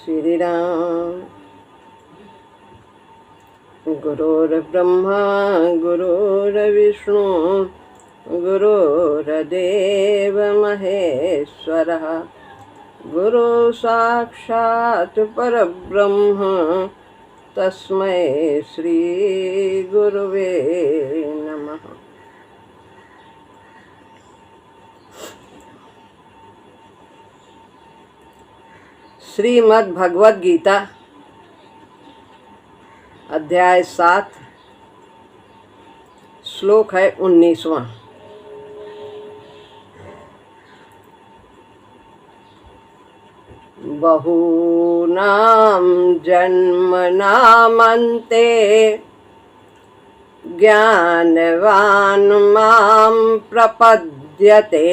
श्री राम। गुरुर्ब्रह्मा गुरुर्विष्णु गुरुर्देव महेश्वरः गुरु साक्षात् परब्रह्म तस्मै श्री गुरुवे नमः। श्रीमद् भगवद गीता अध्याय 7 श्लोक है 19वां। बहूनां जन्मनामन्ते ज्ञानवान् मां प्रपद्यते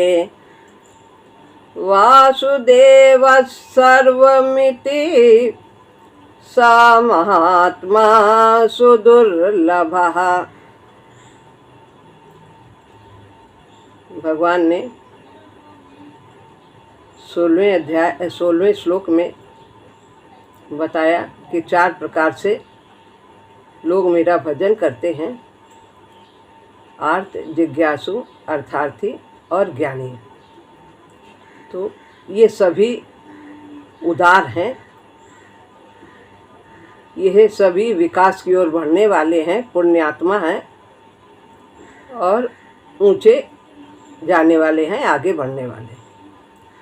वासुदेवः सर्वमिति स महात्मा सुदुर्लभः। भगवान ने 16वें श्लोक में बताया कि 4 प्रकार से लोग मेरा भजन करते हैं। आर्त, जिज्ञासु, अर्थार्थी और ज्ञानी। तो ये सभी उदार हैं, यह सभी विकास की ओर बढ़ने वाले हैं, पुण्यात्मा हैं और ऊंचे जाने वाले हैं, आगे बढ़ने वाले हैं।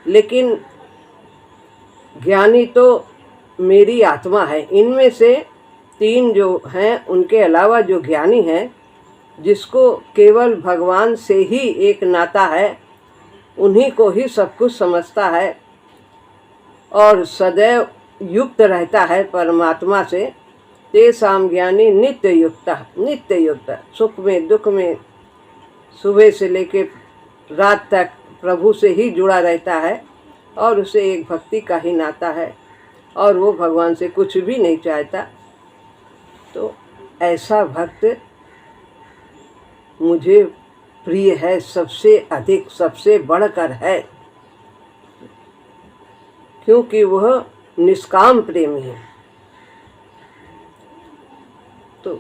लेकिन ज्ञानी तो मेरी आत्मा है। इनमें से 3 जो हैं, उनके अलावा जो ज्ञानी हैं, जिसको केवल भगवान से ही एक नाता है, उन्हीं को ही सब कुछ समझता है और सदैव युक्त रहता है परमात्मा से। तेषां ज्ञानी नित्य युक्त, सुख में दुख में सुबह से लेके रात तक प्रभु से ही जुड़ा रहता है और उसे एक भक्ति का ही नाता है और वो भगवान से कुछ भी नहीं चाहता। तो ऐसा भक्त मुझे प्रिय है, सबसे अधिक, सबसे बढ़कर है, क्योंकि वह निष्काम प्रेमी है। तो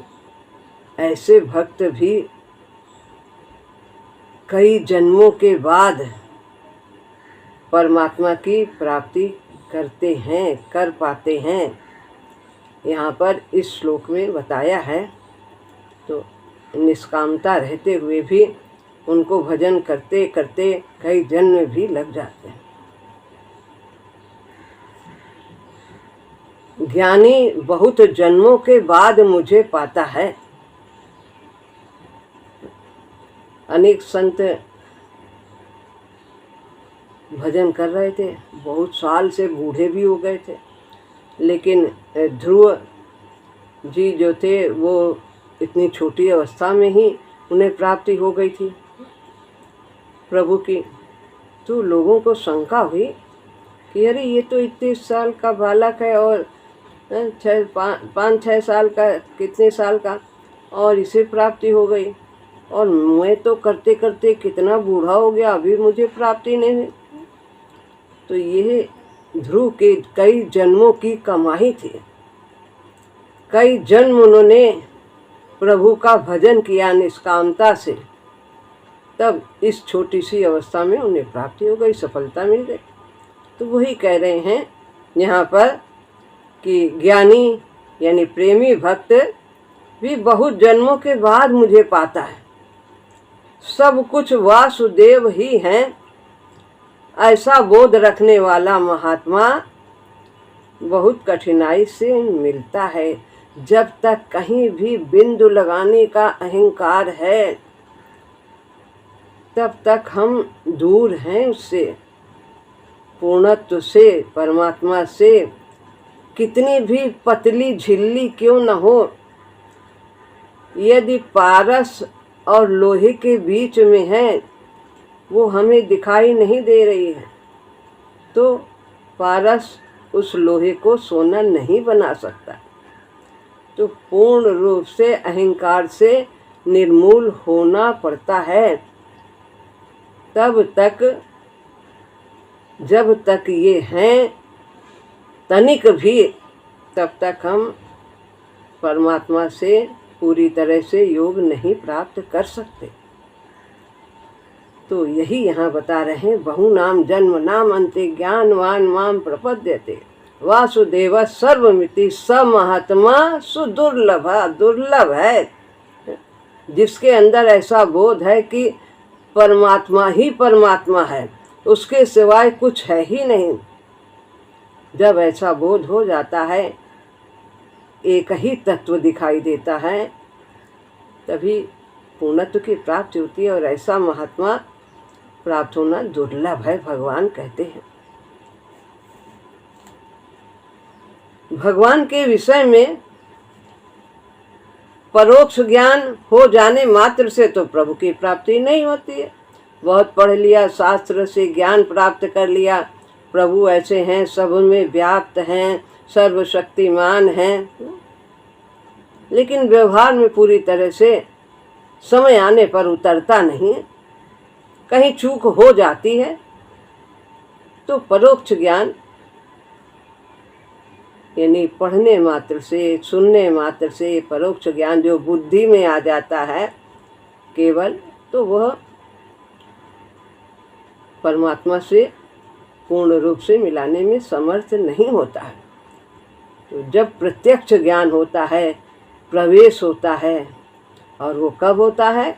ऐसे भक्त भी कई जन्मों के बाद परमात्मा की प्राप्ति करते हैं, कर पाते हैं। यहाँ पर इस श्लोक में बताया है। तो निष्कामता रहते हुए भी उनको भजन करते करते कई जन्म भी लग जाते हैं। ज्ञानी बहुत जन्मों के बाद मुझे पाता है। अनेक संत भजन कर रहे थे, बहुत साल से बूढ़े भी हो गए थे, लेकिन ध्रुव जी जो थे वो इतनी छोटी अवस्था में ही उन्हें प्राप्ति हो गई थी प्रभु की। तो लोगों को शंका हुई कि अरे ये तो इतने साल का बालक है और 5-6 साल का, कितने साल का, और इसे प्राप्ति हो गई, और मैं तो करते करते कितना बूढ़ा हो गया, अभी मुझे प्राप्ति नहीं हुई। तो ये ध्रुव के कई जन्मों की कमाई थी। कई जन्म उन्होंने प्रभु का भजन किया निष्कामता से, तब इस छोटी सी अवस्था में उन्हें प्राप्ति हो गई, सफलता मिल गई। तो वही कह रहे हैं यहाँ पर कि ज्ञानी यानी प्रेमी भक्त भी बहुत जन्मों के बाद मुझे पाता है। सब कुछ वासुदेव ही हैं, ऐसा बोध रखने वाला महात्मा बहुत कठिनाई से मिलता है। जब तक कहीं भी बिंदु लगाने का अहंकार है, तब तक हम दूर हैं उससे, पूर्णत्व से, परमात्मा से। कितनी भी पतली झिल्ली क्यों न हो, यदि पारस और लोहे के बीच में है, वो हमें दिखाई नहीं दे रही है, तो पारस उस लोहे को सोना नहीं बना सकता। तो पूर्ण रूप से अहंकार से निर्मूल होना पड़ता है। तब तक, जब तक ये हैं, तनिक भी, तब तक हम परमात्मा से पूरी तरह से योग नहीं प्राप्त कर सकते। तो यही यहाँ बता रहे हैं, बहु नाम जन्म नाम अंते ज्ञानवान माम प्रपद्यते वासुदेव सर्वमिति स महात्मा सुदुर्लभ। दुर्लभ है जिसके अंदर ऐसा बोध है कि परमात्मा ही परमात्मा है, उसके सिवाय कुछ है ही नहीं। जब ऐसा बोध हो जाता है, एक ही तत्व दिखाई देता है, तभी पूर्णत्व की प्राप्ति होती है। और ऐसा महात्मा प्राप्त होना दुर्लभ है, भगवान कहते हैं। भगवान के विषय में परोक्ष ज्ञान हो जाने मात्र से तो प्रभु की प्राप्ति नहीं होती है। बहुत पढ़ लिया, शास्त्र से ज्ञान प्राप्त कर लिया, प्रभु ऐसे हैं, सब में व्याप्त हैं, सर्वशक्तिमान हैं, लेकिन व्यवहार में पूरी तरह से समय आने पर उतरता नहीं है, कहीं चूक हो जाती है। तो परोक्ष ज्ञान यानी पढ़ने मात्र से, सुनने मात्र से परोक्ष ज्ञान जो बुद्धि में आ जाता है केवल, तो वह परमात्मा से पूर्ण रूप से मिलाने में समर्थ नहीं होता है। तो जब प्रत्यक्ष ज्ञान होता है, प्रवेश होता है, और वो कब होता है?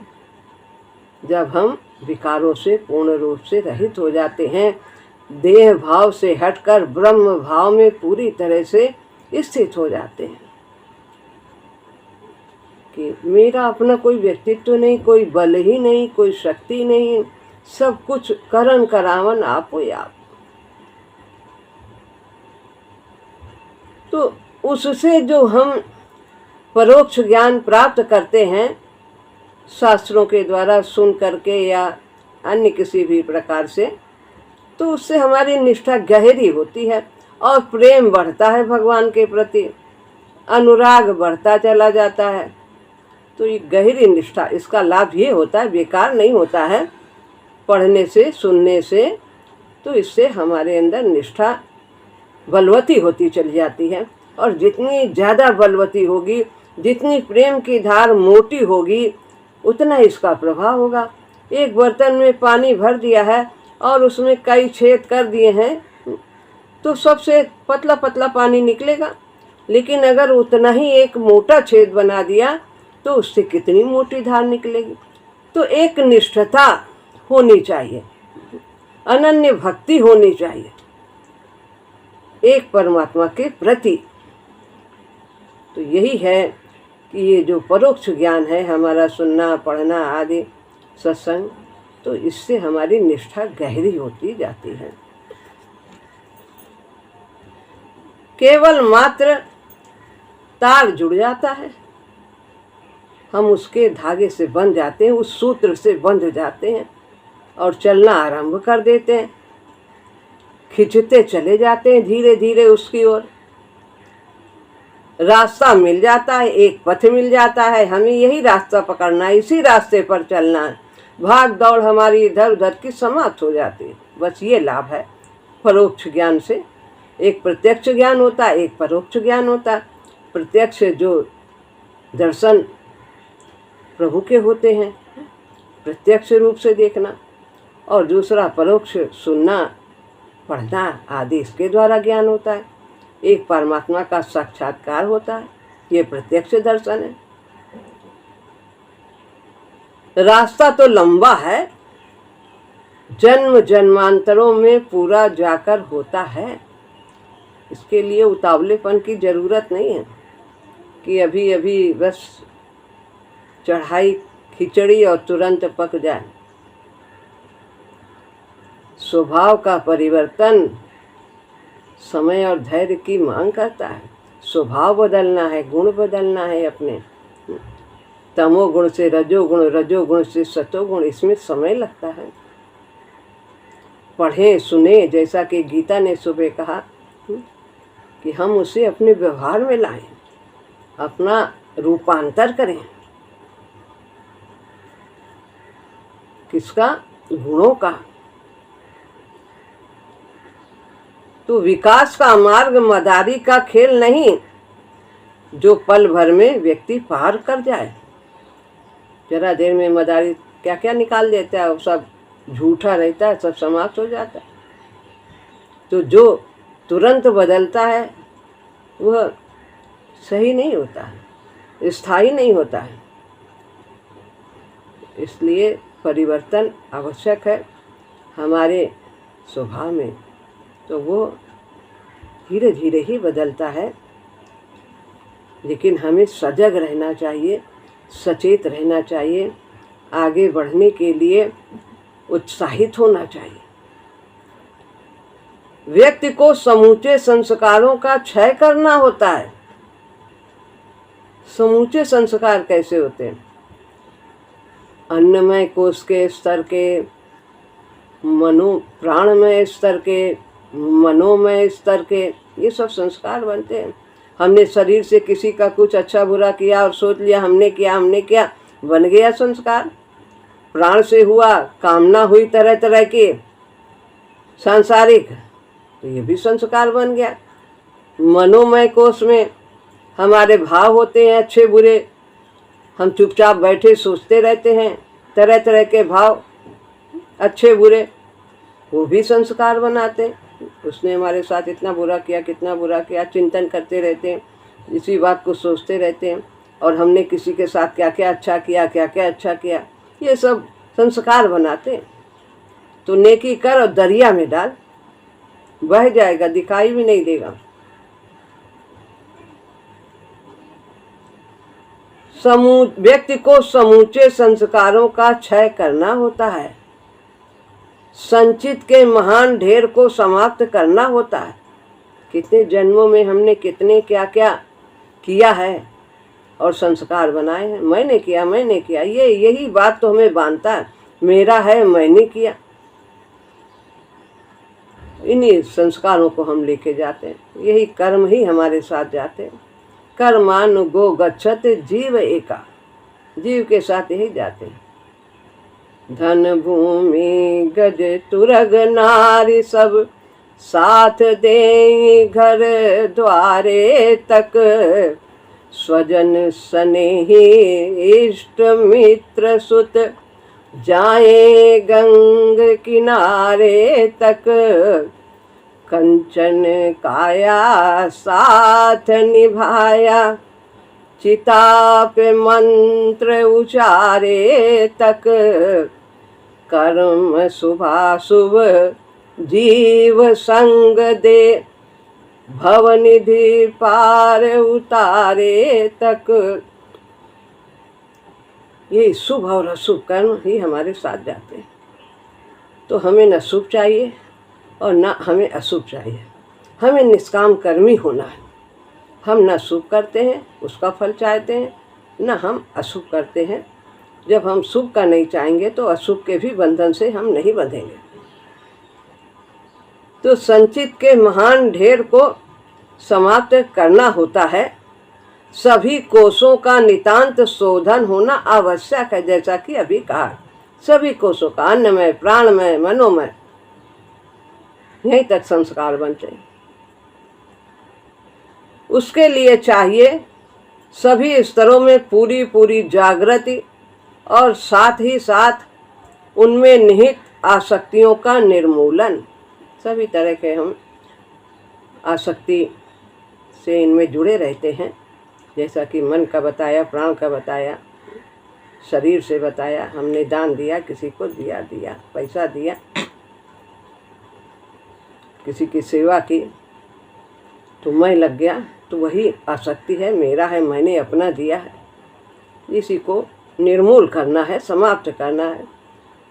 जब हम विकारों से पूर्ण रूप से रहित हो जाते हैं, देह भाव से हटकर ब्रह्म भाव में पूरी तरह से स्थित हो जाते हैं कि मेरा अपना कोई व्यक्तित्व नहीं, कोई बल ही नहीं, कोई शक्ति नहीं, सब कुछ करन करावन आपो आप। तो उससे जो हम परोक्ष ज्ञान प्राप्त करते हैं, शास्त्रों के द्वारा सुन करके या अन्य किसी भी प्रकार से, तो उससे हमारी निष्ठा गहरी होती है और प्रेम बढ़ता है भगवान के प्रति, अनुराग बढ़ता चला जाता है। तो ये गहरी निष्ठा, इसका लाभ ये होता है, बेकार नहीं होता है पढ़ने से, सुनने से, तो इससे हमारे अंदर निष्ठा बलवती होती चली जाती है। और जितनी ज़्यादा बलवती होगी, जितनी प्रेम की धार मोटी होगी, उतना इसका प्रभाव होगा। एक बर्तन में पानी भर दिया है और उसमें कई छेद कर दिए हैं, तो सबसे पतला पतला पानी निकलेगा। लेकिन अगर उतना ही एक मोटा छेद बना दिया तो उससे कितनी मोटी धार निकलेगी। तो एक निष्ठता होनी चाहिए, अनन्य भक्ति होनी चाहिए एक परमात्मा के प्रति। तो यही है कि ये जो परोक्ष ज्ञान है, हमारा सुनना, पढ़ना आदि सत्संग, तो इससे हमारी निष्ठा गहरी होती जाती है। केवल मात्र तार जुड़ जाता है, हम उसके धागे से बंध जाते हैं, उस सूत्र से बंध जाते हैं और चलना आरंभ कर देते हैं, खिंचते चले जाते हैं धीरे धीरे उसकी ओर। रास्ता मिल जाता है, एक पथ मिल जाता है, हमें यही रास्ता पकड़ना है, इसी रास्ते पर चलना है। भाग दौड़ हमारी इधर उधर की समाप्त हो जाती है। बस ये लाभ है परोक्ष ज्ञान से। एक प्रत्यक्ष ज्ञान होता है, एक परोक्ष ज्ञान होता है। प्रत्यक्ष जो दर्शन प्रभु के होते हैं, प्रत्यक्ष रूप से देखना, और दूसरा परोक्ष सुनना, पढ़ना आदि, इसके द्वारा ज्ञान होता है। एक परमात्मा का साक्षात्कार होता है, ये प्रत्यक्ष दर्शन है। रास्ता तो लंबा है, जन्म जन्मांतरों में पूरा जाकर होता है। इसके लिए उतावलेपन की जरूरत नहीं है कि अभी अभी बस चढ़ाई खिचड़ी और तुरंत पक जाए। स्वभाव का परिवर्तन समय और धैर्य की मांग करता है। स्वभाव बदलना है, गुण बदलना है अपने, तमोगुण से रजोगुण, रजोगुण से सतोगुण, इसमें समय लगता है। पढ़ें सुने, जैसा कि गीता ने सुबह कहा कि हम उसे अपने व्यवहार में लाएं, अपना रूपांतर करें। किसका? गुणों का। तो विकास का मार्ग मदारी का खेल नहीं, जो पल भर में व्यक्ति पार कर जाए। जरा देर में मदारी क्या क्या निकाल देता है, वो सब झूठा रहता है, सब समाप्त हो जाता है। तो जो तुरंत बदलता है वह सही नहीं होता है, स्थायी नहीं होता है। इसलिए परिवर्तन आवश्यक है हमारे स्वभाव में, तो वो धीरे धीरे ही बदलता है। लेकिन हमें सजग रहना चाहिए, सचेत रहना चाहिए, आगे बढ़ने के लिए उत्साहित होना चाहिए। व्यक्ति को समूचे संस्कारों का क्षय करना होता है। समूचे संस्कार कैसे होते हैं? अन्नमय कोश के स्तर के, प्राणमय स्तर के, मनोमय स्तर के, ये सब संस्कार बनते हैं। हमने शरीर से किसी का कुछ अच्छा बुरा किया और सोच लिया हमने किया, बन गया संस्कार। प्राण से हुआ, कामना हुई तरह तरह की सांसारिक, तो ये भी संस्कार बन गया। मनोमय कोश में हमारे भाव होते हैं अच्छे बुरे, हम चुपचाप बैठे सोचते रहते हैं तरह तरह के भाव अच्छे बुरे, वो भी संस्कार बनाते हैं। उसने हमारे साथ इतना बुरा किया, कितना बुरा किया, चिंतन करते रहते हैं, इसी बात को सोचते रहते हैं। और हमने किसी के साथ क्या क्या अच्छा किया, क्या क्या अच्छा किया, ये सब संस्कार बनाते हैं। तो नेकी कर और दरिया में डाल, बह जाएगा, दिखाई भी नहीं देगा। व्यक्ति को समूचे संस्कारों का क्षय करना होता है। संचित के महान ढेर को समाप्त करना होता है। कितने जन्मों में हमने कितने क्या क्या किया है और संस्कार बनाए हैं। मैंने किया, यही बात तो हमें बांधता है, मेरा है, मैंने किया। इन्हीं संस्कारों को हम लेके जाते हैं, यही कर्म ही हमारे साथ जाते हैं। कर्मानुगो गच्छत जीव एका, जीव के साथ यही जाते हैं। धन भूमि गज तुरग नारी सब, साथ दे घर द्वारे तक। स्वजन स्नेही इष्ट मित्र सुत, जाए गंग किनारे तक। कंचन काया साथ निभाया, चिता पे मंत्र उचारे तक। कर्म शुभाशुभ जीव संग दे, भवनिधि पार उतारे तक। ये शुभ और अशुभ कर्म ही हमारे साथ जाते हैं। तो हमें न शुभ चाहिए और न हमें अशुभ चाहिए, हमें निष्काम कर्मी होना है। हम न शुभ करते हैं उसका फल चाहते हैं, न हम अशुभ करते हैं। जब हम शुभ का नहीं चाहेंगे तो अशुभ के भी बंधन से हम नहीं बंधेंगे। तो संचित के महान ढेर को समाप्त करना होता है। सभी कोषों का नितांत शोधन होना आवश्यक है। जैसा कि अभी कहा, सभी कोषों का, अन्नमय, प्राणमय, मनोमय, यहीं तक संस्कार बनते हैं। उसके लिए चाहिए सभी स्तरों में पूरी पूरी जागृति और साथ ही साथ उनमें निहित आसक्तियों का निर्मूलन। सभी तरह के हम आसक्ति से इनमें जुड़े रहते हैं, जैसा कि मन का बताया, प्राण का बताया, शरीर से बताया। हमने दान दिया, किसी को दिया, पैसा दिया, किसी की सेवा की, तो मैं लग गया, तो वही आसक्ति है, मेरा है, मैंने अपना दिया है। इसी को निर्मूल करना है, समाप्त करना है।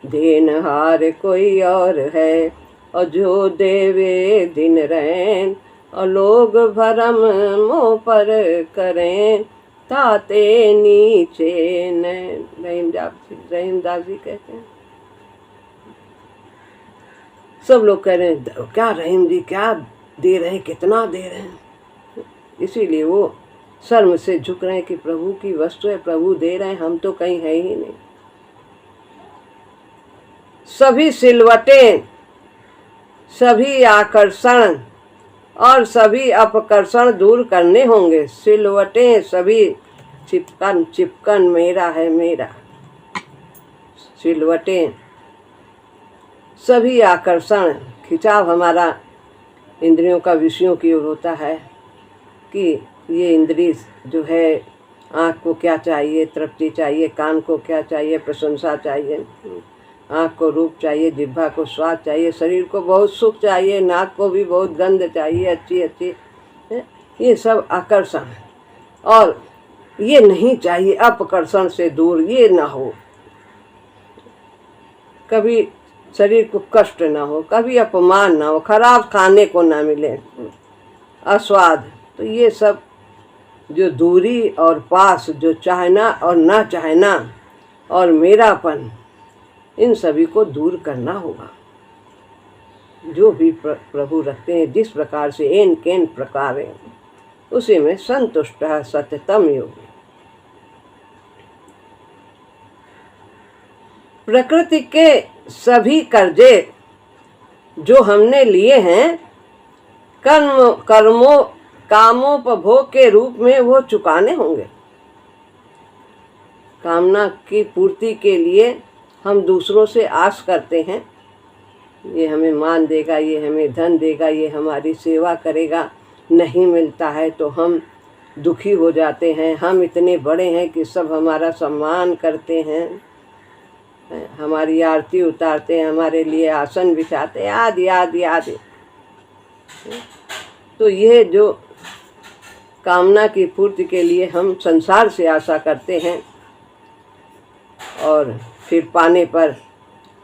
देनहार कोई और है और जो देवे दिन रहें, और लोग भरम मोह पर करें, ताते नीचे न। रहीमदास जी कहते हैं। सब लोग कह रहे हैं क्या रहीम जी क्या दे रहे हैं, कितना दे रहे हैं। इसीलिए वो शर्म से झुक रहे हैं कि प्रभु की वस्तु है, प्रभु दे रहे हैं, हम तो कहीं है ही नहीं। सभी सिलवटें, सभी आकर्षण और सभी अपकर्षण दूर करने होंगे। सिलवटें सभी चिपकन चिपकन मेरा है मेरा। सिलवटें सभी आकर्षण खिंचाव हमारा इंद्रियों का विषयों की ओर होता है कि ये इंद्रिय जो है, आँख को क्या चाहिए, तृप्ति चाहिए, कान को क्या चाहिए, प्रशंसा चाहिए, आँख को रूप चाहिए, जिह्वा को स्वाद चाहिए, शरीर को बहुत सुख चाहिए, नाक को भी बहुत गंध चाहिए, अच्छी अच्छी, ये सब आकर्षण है। और ये नहीं चाहिए, अपकर्षण से दूर ये ना हो, कभी शरीर को कष्ट ना हो, कभी अपमान ना हो, खराब खाने को ना मिले, अस्वाद। तो ये सब जो दूरी और पास, जो चाहना और ना चाहना और मेरापन, इन सभी को दूर करना होगा। जो भी प्रभु रखते हैं जिस प्रकार से एन केन प्रकार है, उसी में संतुष्ट है सत्यतम योगी। प्रकृति के सभी कर्जे जो हमने लिए हैं कर्मों कामोपभोग के रूप में, वो चुकाने होंगे। कामना की पूर्ति के लिए हम दूसरों से आस करते हैं, ये हमें मान देगा, ये हमें धन देगा, ये हमारी सेवा करेगा। नहीं मिलता है तो हम दुखी हो जाते हैं। हम इतने बड़े हैं कि सब हमारा सम्मान करते हैं, हमारी आरती उतारते हैं, हमारे लिए आसन बिछाते हैं, आदि आदि आदि। तो ये जो कामना की पूर्ति के लिए हम संसार से आशा करते हैं और फिर पाने पर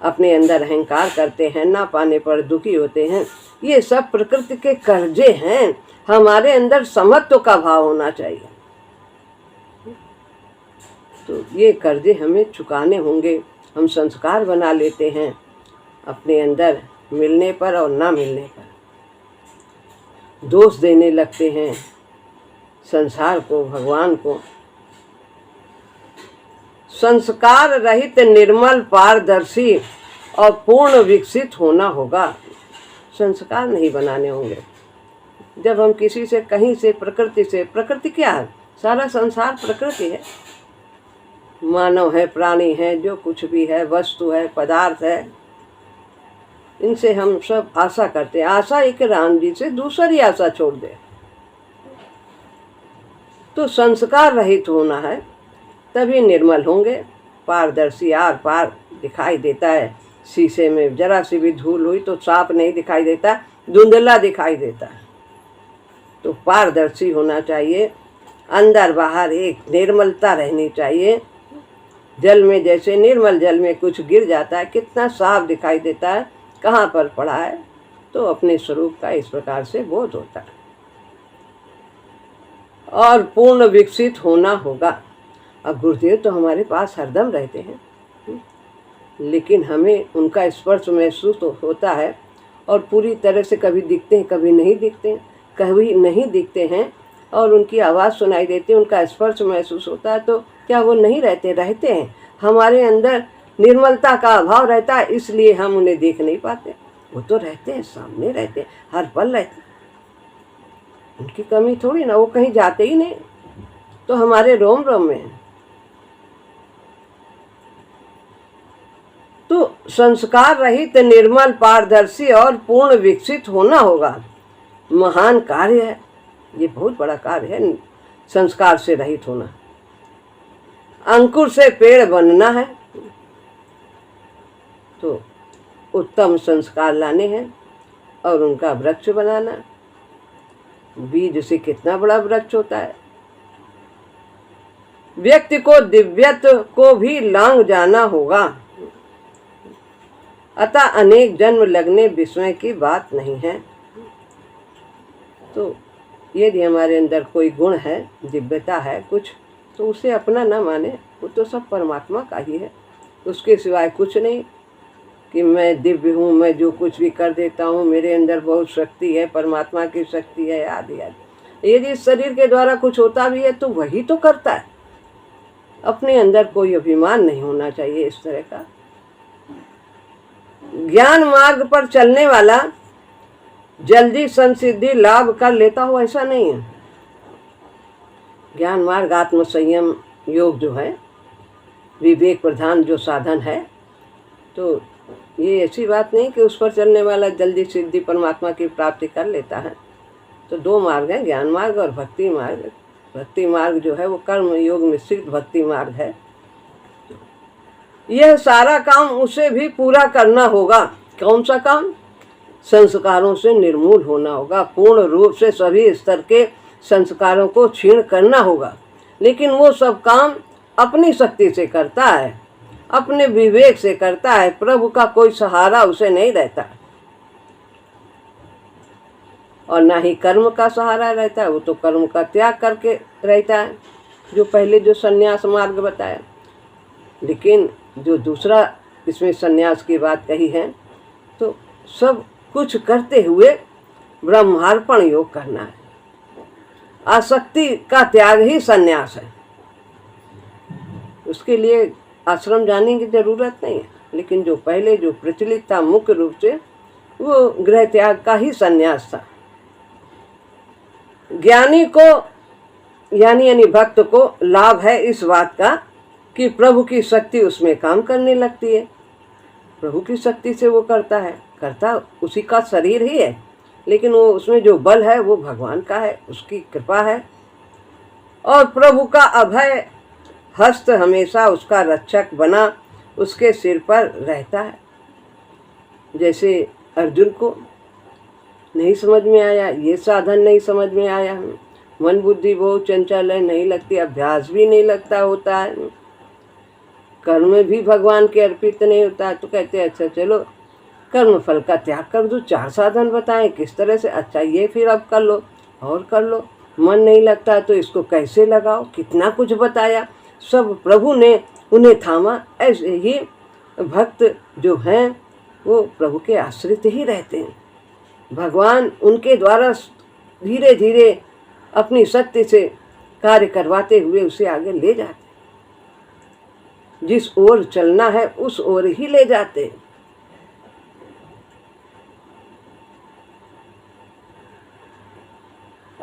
अपने अंदर अहंकार करते हैं, ना पाने पर दुखी होते हैं, ये सब प्रकृति के कर्जे हैं। हमारे अंदर समत्व का भाव होना चाहिए। तो ये कर्जे हमें चुकाने होंगे। हम संस्कार बना लेते हैं अपने अंदर, मिलने पर और ना मिलने पर दोष देने लगते हैं संसार को, भगवान को। संस्कार रहित निर्मल पारदर्शी और पूर्ण विकसित होना होगा। संस्कार नहीं बनाने होंगे। जब हम किसी से, कहीं से, प्रकृति से, प्रकृति क्या है, सारा संसार प्रकृति है, मानव है, प्राणी है, जो कुछ भी है, वस्तु है, पदार्थ है, इनसे हम सब आशा करते हैं। आशा एक राम जी से दूसरी आशा छोड़ दे। तो संस्कार रहित होना है, तभी निर्मल होंगे। पारदर्शी आर पार दिखाई देता है। शीशे में जरा सी भी धूल हुई तो साफ नहीं दिखाई देता, धुंधला दिखाई देता है। तो पारदर्शी होना चाहिए, अंदर बाहर एक निर्मलता रहनी चाहिए। जल में जैसे निर्मल जल में कुछ गिर जाता है, कितना साफ दिखाई देता है, कहाँ पर पड़ा है, तो अपने स्वरूप का इस प्रकार से बोध होता है। और पूर्ण विकसित होना होगा। अब गुरुदेव तो हमारे पास हरदम रहते हैं, लेकिन हमें उनका स्पर्श महसूस होता है और पूरी तरह से कभी दिखते हैं, कभी नहीं दिखते हैं, कभी नहीं दिखते हैं और उनकी आवाज़ सुनाई देती है, उनका स्पर्श महसूस होता है। तो क्या वो नहीं रहते? रहते हैं। हमारे अंदर निर्मलता का अभाव रहता है, इसलिए हम उन्हें देख नहीं पाते। वो तो रहते हैं, सामने रहते हैं, हर पल रहते हैं। उनकी कमी थोड़ी ना, वो कहीं जाते ही नहीं, तो हमारे रोम रोम में है। तो संस्कार रहित, निर्मल, पारदर्शी और पूर्ण विकसित होना होगा। महान कार्य है, ये बहुत बड़ा कार्य है, संस्कार से रहित होना। अंकुर से पेड़ बनना है, तो उत्तम संस्कार लाने हैं और उनका वृक्ष बनाना। बीज से कितना बड़ा वृक्ष होता है। व्यक्ति को दिव्यत्व को भी लांघ जाना होगा, अतः अनेक जन्म लगने विस्मय की बात नहीं है। तो यदि हमारे अंदर कोई गुण है, दिव्यता है कुछ, तो उसे अपना न माने, वो तो सब परमात्मा का ही है, उसके सिवाय कुछ नहीं। कि मैं दिव्य हूँ, मैं जो कुछ भी कर देता हूँ, मेरे अंदर बहुत शक्ति है, परमात्मा की शक्ति है, आदि आदि। यदि इस शरीर के द्वारा कुछ होता भी है तो वही तो करता है। अपने अंदर कोई अभिमान नहीं होना चाहिए इस तरह का। ज्ञान मार्ग पर चलने वाला जल्दी संसिद्धि लाभ कर लेता हो, ऐसा नहीं है। ज्ञान मार्ग आत्म संयम योग जो है, विवेक प्रधान जो साधन है, तो ये ऐसी बात नहीं कि उस पर चलने वाला जल्दी सिद्धि परमात्मा की प्राप्ति कर लेता है। तो दो मार्ग हैं, ज्ञान मार्ग और भक्ति मार्ग। भक्ति मार्ग जो है वो कर्म योग मिश्रित भक्ति मार्ग है। यह सारा काम उसे भी पूरा करना होगा। कौन सा काम? संस्कारों से निर्मूल होना होगा, पूर्ण रूप से सभी स्तर के संस्कारों को क्षीण करना होगा। लेकिन वो सब काम अपनी शक्ति से करता है, अपने विवेक से करता है। प्रभु का कोई सहारा उसे नहीं रहता और ना ही कर्म का सहारा रहता है। वो तो कर्म का त्याग करके रहता है, जो पहले जो संन्यास मार्ग बताया। लेकिन जो दूसरा इसमें संन्यास की बात कही है, तो सब कुछ करते हुए ब्रह्मार्पण योग करना है। आसक्ति का त्याग ही संन्यास है। उसके लिए आश्रम जाने की जरूरत नहीं है। लेकिन जो पहले जो प्रचलित था मुख्य रूप से, वो गृह त्याग का ही संन्यास था। ज्ञानी को यानी भक्त को लाभ है इस बात का कि प्रभु की शक्ति उसमें काम करने लगती है। प्रभु की शक्ति से वो करता उसी का शरीर ही है, लेकिन वो उसमें जो बल है वो भगवान का है, उसकी कृपा है। और प्रभु का अभय हस्त हमेशा उसका रक्षक बना उसके सिर पर रहता है। जैसे अर्जुन को नहीं समझ में आया, ये साधन नहीं समझ में आया, मन बुद्धि बहुत चंचल है, नहीं लगती, अभ्यास भी नहीं लगता होता है, कर्म भी भगवान के अर्पित नहीं होता है, तो कहते हैं अच्छा चलो कर्म फल का त्याग कर दो। 4 साधन बताएं किस तरह से, अच्छा ये फिर अब कर लो और कर लो। मन नहीं लगता तो इसको कैसे लगाओ, कितना कुछ बताया। सब प्रभु ने उन्हें थामा। ऐसे ही भक्त जो हैं वो प्रभु के आश्रित ही रहते हैं। भगवान उनके द्वारा धीरे धीरे अपनी शक्ति से कार्य करवाते हुए उसे आगे ले जाते, जिस ओर चलना है उस ओर ही ले जाते।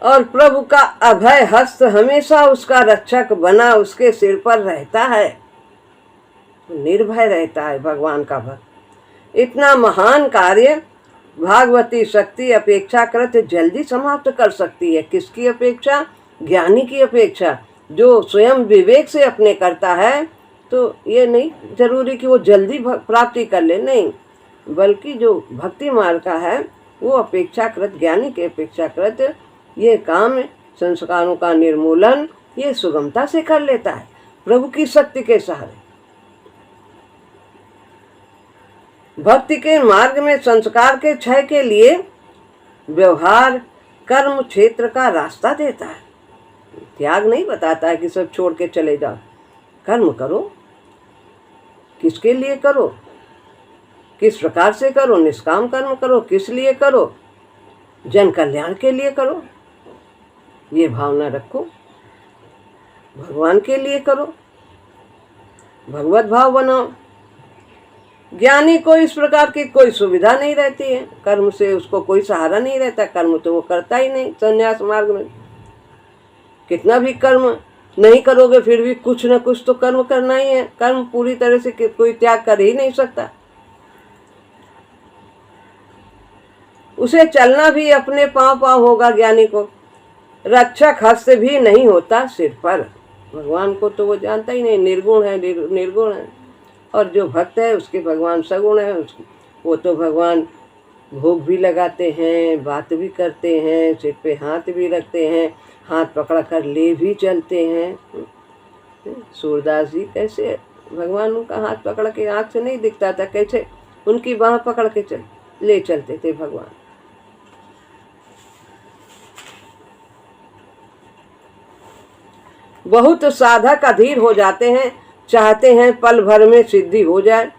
और प्रभु का अभय हस्त हमेशा उसका रक्षक बना उसके सिर पर रहता है, निर्भय रहता है भगवान का भक्त। इतना महान कार्य भागवती शक्ति अपेक्षाकृत जल्दी समाप्त कर सकती है। किसकी अपेक्षा? ज्ञानी की अपेक्षा। जो स्वयं विवेक से अपने करता है, तो ये नहीं जरूरी कि वो जल्दी प्राप्ति कर ले, नहीं, बल्कि जो भक्ति मार्ग का है वो अपेक्षाकृत, ज्ञानी के अपेक्षाकृत ये काम संस्कारों का निर्मूलन ये सुगमता से कर लेता है प्रभु की शक्ति के सहारे। भक्ति के मार्ग में संस्कार के क्षय के लिए व्यवहार कर्म क्षेत्र का रास्ता देता है। त्याग नहीं बताता है कि सब छोड़ के चले जाओ। कर्म करो, किसके लिए करो, किस प्रकार से करो, निष्काम कर्म करो, किस लिए करो, जन कल्याण के लिए करो, ये भावना रखो। भगवान के लिए करो, भगवत भाव बनाओ। ज्ञानी को इस प्रकार की कोई सुविधा नहीं रहती है, कर्म से उसको कोई सहारा नहीं रहता, कर्म तो वो करता ही नहीं। संन्यास मार्ग में कितना भी कर्म नहीं करोगे फिर भी कुछ न कुछ तो कर्म करना ही है। कर्म पूरी तरह से कोई त्याग कर ही नहीं सकता। उसे चलना भी अपने पांव पांव होगा। ज्ञानी को रक्षक हस्त भी नहीं होता सिर पर। भगवान को तो वो जानता ही नहीं, निर्गुण है, निर्गुण है। और जो भक्त है उसके भगवान सगुण है। वो तो भगवान भोग भी लगाते हैं, बात भी करते हैं, सिर पे हाथ भी रखते हैं, हाथ पकड़ा कर ले भी चलते हैं। सूरदास जी कैसे भगवान उनका हाथ पकड़ के, आँख से नहीं दिखता था, कैसे उनकी बाह पकड़ के ले चलते थे भगवान। बहुत साधक अधीर हो जाते हैं, चाहते हैं पल भर में सिद्धि हो जाए।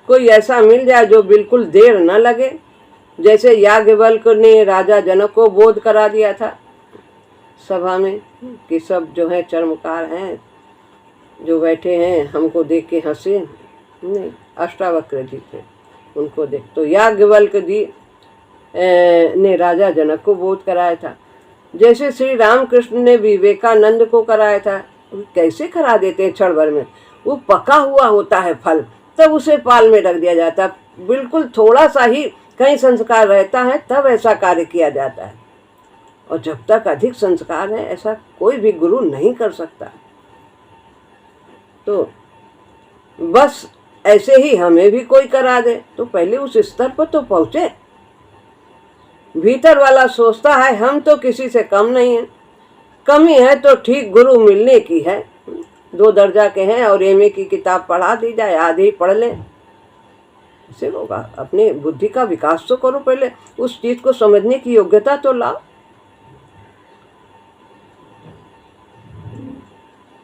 कोई ऐसा मिल जाए जो बिल्कुल देर न लगे, जैसे याज्ञवल्क्य ने राजा जनक को बोध करा दिया था सभा में कि सब जो है चर्मकार हैं, जो बैठे हैं हमको देख के हंसे। नहीं, अष्टावक्र जी थे, उनको देख तो याज्ञवल्क्य जी ने राजा जनक को बोध कराया था, जैसे श्री रामकृष्ण ने विवेकानंद को कराया था। कैसे करा देते हैं क्षण भर में। वो पका हुआ होता है फल, तब उसे पाल में रख दिया जाता है। बिल्कुल थोड़ा सा ही कहीं संस्कार रहता है तब ऐसा कार्य किया जाता है, और जब तक अधिक संस्कार है ऐसा कोई भी गुरु नहीं कर सकता। तो बस ऐसे ही हमें भी कोई करा दे तो पहले उस स्तर पर तो पहुंचे। भीतर वाला सोचता है हम तो किसी से कम नहीं है, कमी है तो ठीक गुरु मिलने की है, 2 दर्जा के हैं और एमए की किताब पढ़ा दी जाए, आधे ही पढ़ लें, इससे होगा। अपने बुद्धि का विकास तो करो, पहले उस चीज को समझने की योग्यता तो लाओ।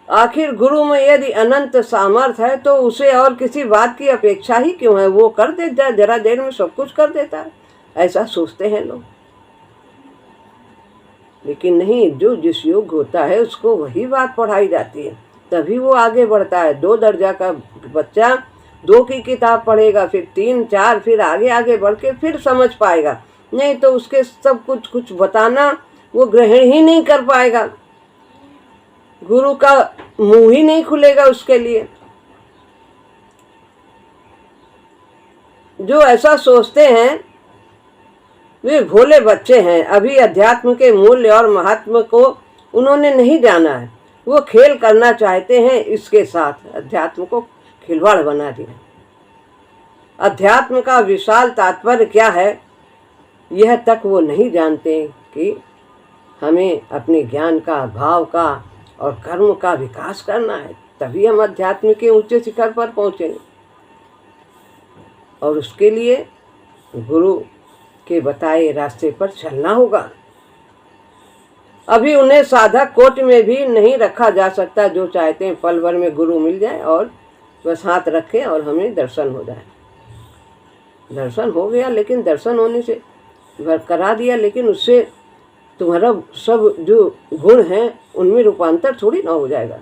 आखिर गुरु में यदि अनंत सामर्थ्य है तो उसे और किसी बात की अपेक्षा ही क्यों है। वो कर देता है, जरा देर में सब कुछ कर देता है, ऐसा सोचते हैं लोग। लेकिन नहीं, जो जिस योग्य होता है उसको वही बात पढ़ाई जाती है, तभी वो आगे बढ़ता है। 2 दर्जा का बच्चा 2 की किताब पढ़ेगा, फिर 3, 4, फिर आगे आगे बढ़ के फिर समझ पाएगा। नहीं तो उसके सब कुछ बताना वो ग्रहण ही नहीं कर पाएगा, गुरु का मुंह ही नहीं खुलेगा उसके लिए। जो ऐसा सोचते हैं वे भोले बच्चे हैं, अभी अध्यात्म के मूल्य और महत्व को उन्होंने नहीं जाना है। वो खेल करना चाहते हैं इसके साथ, अध्यात्म को खिलवाड़ बना दिया। अध्यात्म का विशाल तात्पर्य क्या है यह तक वो नहीं जानते कि हमें अपने ज्ञान का, भाव का और कर्म का विकास करना है, तभी हम अध्यात्म के ऊंचे शिखर पर पहुंचेंगे। और उसके लिए गुरु के बताए रास्ते पर चलना होगा। अभी उन्हें साधक कोटि में भी नहीं रखा जा सकता, जो चाहते हैं पल भर में गुरु मिल जाए और बस हाथ रखें और हमें दर्शन हो जाए। दर्शन हो गया, लेकिन दर्शन होने से करा दिया, लेकिन उससे तुम्हारा सब जो गुण हैं उनमें रूपांतर थोड़ी ना हो जाएगा।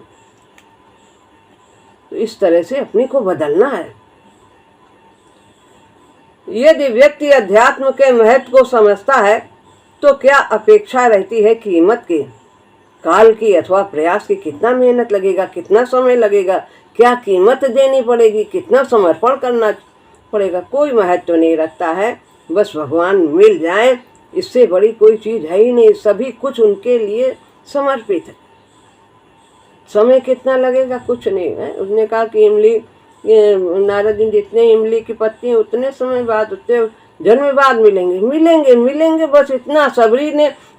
तो इस तरह से अपने को बदलना है। यदि व्यक्ति अध्यात्म के महत्व को समझता है तो क्या अपेक्षा रहती है कीमत की, काल की अथवा प्रयास की। कितना मेहनत लगेगा, कितना समय लगेगा, क्या कीमत देनी पड़ेगी, कितना समर्पण करना पड़ेगा, कोई महत्व नहीं रखता है। बस भगवान मिल जाए, इससे बड़ी कोई चीज है ही नहीं। सभी कुछ उनके लिए समर्पित है। समय कितना लगेगा, कुछ नहीं है। उसने कहा कि इमली, नारद जी जितने इमली की पत्ती है उतने समय बाद, उतने जन्म बाद मिलेंगे, मिलेंगे मिलेंगे, बस इतना।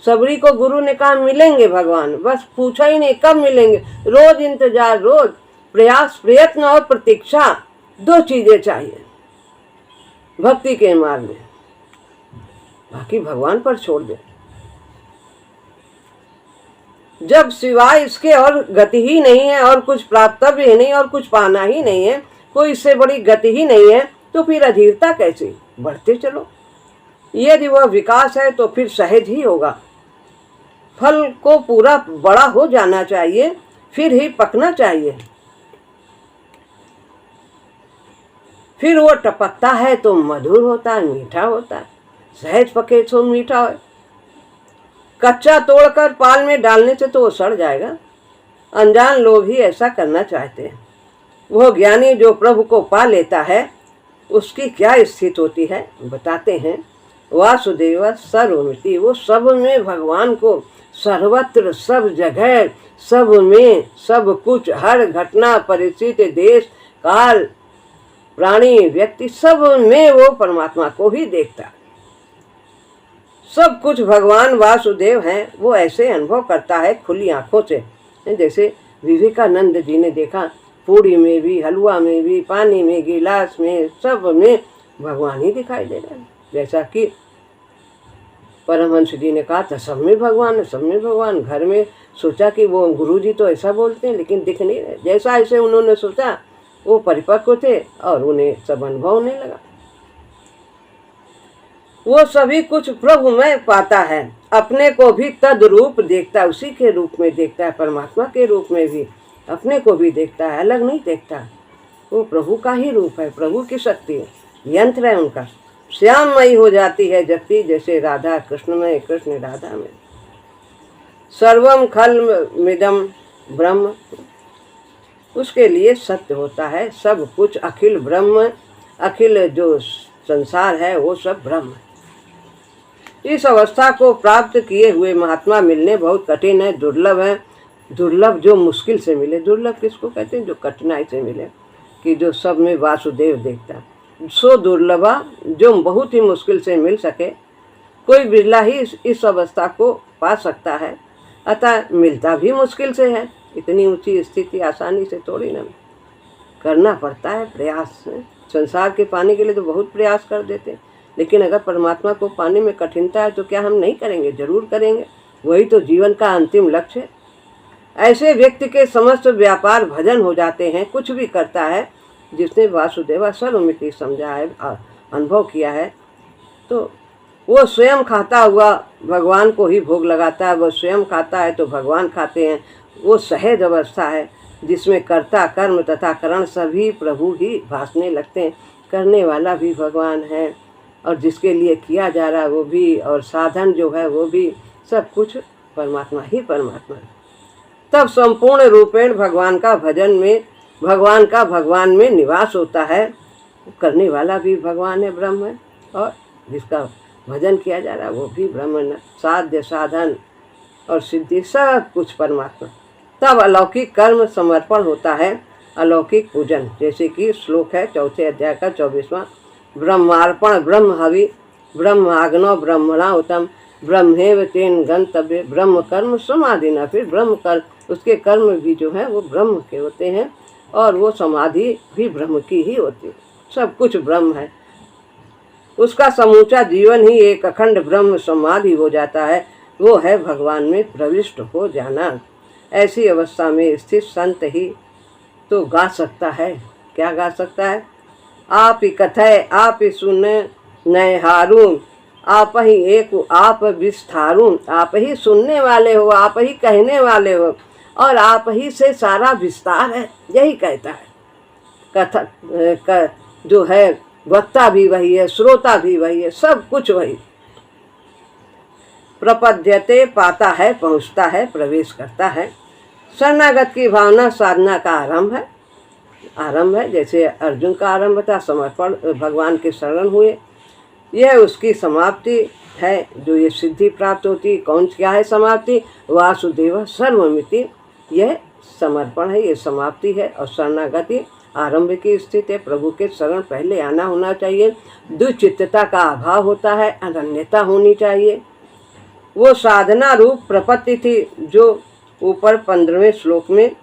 सबरी को गुरु ने कहा मिलेंगे भगवान, बस पूछा ही नहीं कब मिलेंगे। रोज इंतजार, रोज प्रयास, प्रयत्न और प्रतीक्षा, 2 चीजें चाहिए भक्ति के मार्ग में। बाकी भगवान पर छोड़ दे। जब सिवाय इसके और गति ही नहीं है और कुछ प्राप्तव्य ही नहीं और कुछ पाना ही नहीं है, कोई इससे बड़ी गति ही नहीं है, तो फिर अधीरता कैसे। बढ़ते चलो। यदि वह विकास है तो फिर सहज ही होगा। फल को पूरा बड़ा हो जाना चाहिए, फिर ही पकना चाहिए। फिर वो टपकता है तो मधुर होता है, मीठा होता है। सहज पके तो मीठा है। कच्चा तोड़कर पाल में डालने से तो वो सड़ जाएगा। अनजान लोग ही ऐसा करना चाहते हैं। वह ज्ञानी जो प्रभु को पा लेता है उसकी क्या स्थिति होती है बताते हैं। वासुदेव सर्वमिति, वो सब में भगवान को, सर्वत्र, सब जगह, सब में, सब कुछ, हर घटना, परिस्थिति, देश, काल, प्राणी, व्यक्ति, सब में वो परमात्मा को ही देखता है। सब कुछ भगवान वासुदेव हैं, वो ऐसे अनुभव करता है खुली आंखों से। जैसे विवेकानंद जी ने देखा, पूड़ी में भी, हलवा में भी, पानी में, गिलास में, सब में भगवान ही दिखाई दे रहे हैं। जैसा कि परमहंस जी ने कहा था, सब में भगवान है, सब में भगवान। घर में सोचा कि वो गुरु जी तो ऐसा बोलते हैं, लेकिन दिख नहीं रहे। जैसा ऐसे उन्होंने सोचा, वो परिपक्व थे और उन्हें सब अनुभव होने लगा। वो सभी कुछ प्रभु में पाता है, अपने को भी तद रूप देखता है, उसी के रूप में देखता है। परमात्मा के रूप में भी अपने को भी देखता है, अलग नहीं देखता। वो प्रभु का ही रूप है, प्रभु की शक्ति है, यंत्र है उनका। श्याममयी हो जाती है जगती, जैसे राधा कृष्ण में, कृष्ण राधा में। सर्वम खल्मिदं ब्रह्म, उसके लिए सत्य होता है सब कुछ, अखिल ब्रह्म, अखिल जो संसार है वो सब ब्रह्म है। इस अवस्था को प्राप्त किए हुए महात्मा मिलने बहुत कठिन है, दुर्लभ है। दुर्लभ जो मुश्किल से मिले, दुर्लभ किसको कहते हैं? जो कठिनाई से मिले, कि जो सब में वासुदेव देखता, सो दुर्लभा, जो बहुत ही मुश्किल से मिल सके। कोई बिरला ही इस अवस्था को पा सकता है, अतः मिलता भी मुश्किल से है। इतनी ऊंची स्थिति आसानी से थोड़ी ना, करना पड़ता है प्रयास। संसार के पाने के लिए तो बहुत प्रयास कर देते हैं, लेकिन अगर परमात्मा को पाने में कठिनता है तो क्या हम नहीं करेंगे? जरूर करेंगे। वही तो जीवन का अंतिम लक्ष्य है। ऐसे व्यक्ति के समस्त व्यापार भजन हो जाते हैं। कुछ भी करता है जिसने वासुदेवा सर्वमिति समझा है, अनुभव किया है, तो वो स्वयं खाता हुआ भगवान को ही भोग लगाता है। वो स्वयं खाता है तो भगवान खाते हैं। वो सहज अवस्था है जिसमें कर्ता कर्म तथा करण सभी प्रभु ही भासने लगते हैं। करने वाला भी भगवान है और जिसके लिए किया जा रहा है वो भी, और साधन जो है वो भी, सब कुछ परमात्मा ही परमात्मा है। तब संपूर्ण रूपेण भगवान का भगवान में निवास होता है। करने वाला भी भगवान है, ब्रह्म है, और जिसका भजन किया जा रहा है वो भी ब्रह्म है। साध्य साधन और सिद्धि सब कुछ परमात्मा। तब अलौकिक कर्म समर्पण होता है, अलौकिक पूजन, जैसे कि श्लोक है 4 अध्याय का 24वां, ब्रह्मार्पण ब्रह्म हवि ब्रह्माग्नो ब्रह्मणा उत्तम ब्रह्मेव तेन गंतव्य ब्रह्म कर्म समाधि न। फिर ब्रह्म कर्म, उसके कर्म भी जो है वो ब्रह्म के होते हैं और वो समाधि भी ब्रह्म की ही होती है। सब कुछ ब्रह्म है। उसका समूचा जीवन ही एक अखंड ब्रह्म समाधि हो जाता है। वो है भगवान में प्रविष्ट हो जाना। ऐसी अवस्था में स्थित संत ही तो गा सकता है। क्या गा सकता है? आप ही कथय आप ही सुन नय हारून, आप ही एक आप विस्तारून। आप ही सुनने वाले हो, आप ही कहने वाले हो, और आप ही से सारा विस्तार है। यही कहता है। कथा जो है वक्ता भी वही है, श्रोता भी वही है, सब कुछ वही। प्रपद्यते पाता है, पहुँचता है, प्रवेश करता है। शरणागत की भावना साधना का आरंभ है। जैसे अर्जुन का आरंभ था, समर्पण, भगवान के शरण हुए, यह उसकी समाप्ति है। जो ये सिद्धि प्राप्त होती, कौन क्या है समाप्ति? वासुदेव सर्वमिति, यह समर्पण है, ये समाप्ति है। और शरणागति आरंभ की स्थिति है। प्रभु के शरण पहले आना होना चाहिए। दुचित्तता का अभाव होता है, अनन्यता होनी चाहिए। वो साधना रूप प्रपत्ति थी जो ऊपर 15वें श्लोक में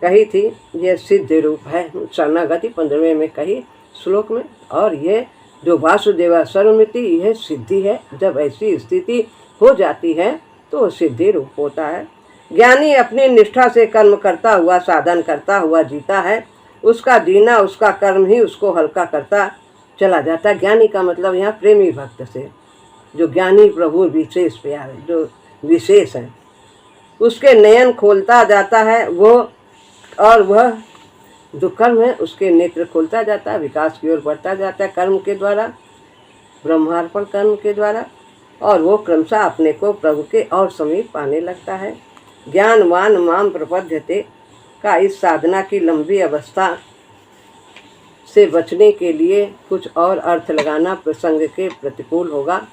कही थी, यह सिद्ध रूप है। शरणागति 15वें में कही श्लोक में, और ये जो वासुदेवा सर्वमिति, यह सिद्धि है। जब ऐसी स्थिति हो जाती है तो सिद्धि रूप होता है। ज्ञानी अपनी निष्ठा से कर्म करता हुआ, साधन करता हुआ जीता है। उसका जीना, उसका कर्म ही उसको हल्का करता चला जाता है। ज्ञानी का मतलब यहाँ प्रेमी भक्त से, जो ज्ञानी प्रभु विशेष प्यार है, जो विशेष है, उसके नयन खोलता जाता है वो, और वह जो कर्म है उसके नेत्र खोलता जाता है, विकास की ओर बढ़ता जाता है कर्म के द्वारा, ब्रह्मार्पण कर्म के द्वारा, और वो क्रमशः अपने को प्रभु के और समीप पाने लगता है। ज्ञानवान माम प्रपद्यते का इस साधना की लंबी अवस्था से बचने के लिए कुछ और अर्थ लगाना प्रसंग के प्रतिकूल होगा।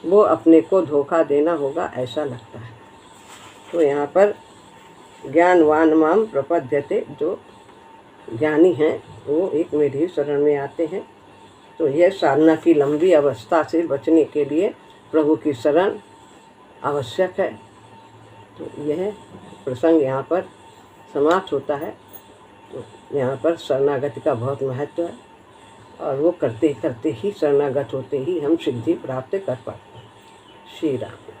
वो अपने को धोखा देना होगा, ऐसा लगता है। तो यहाँ पर ज्ञानवान माम प्रपद्यते, जो ज्ञानी हैं वो एक मेरी शरण में आते हैं। तो यह साधना की लंबी अवस्था से बचने के लिए प्रभु की शरण आवश्यक है। तो यह प्रसंग यहाँ पर समाप्त होता है। तो यहाँ पर शरणागति का बहुत महत्व है, और वो करते करते ही, शरणागत होते ही हम सिद्धि प्राप्त कर पाते हैं। श्री राम।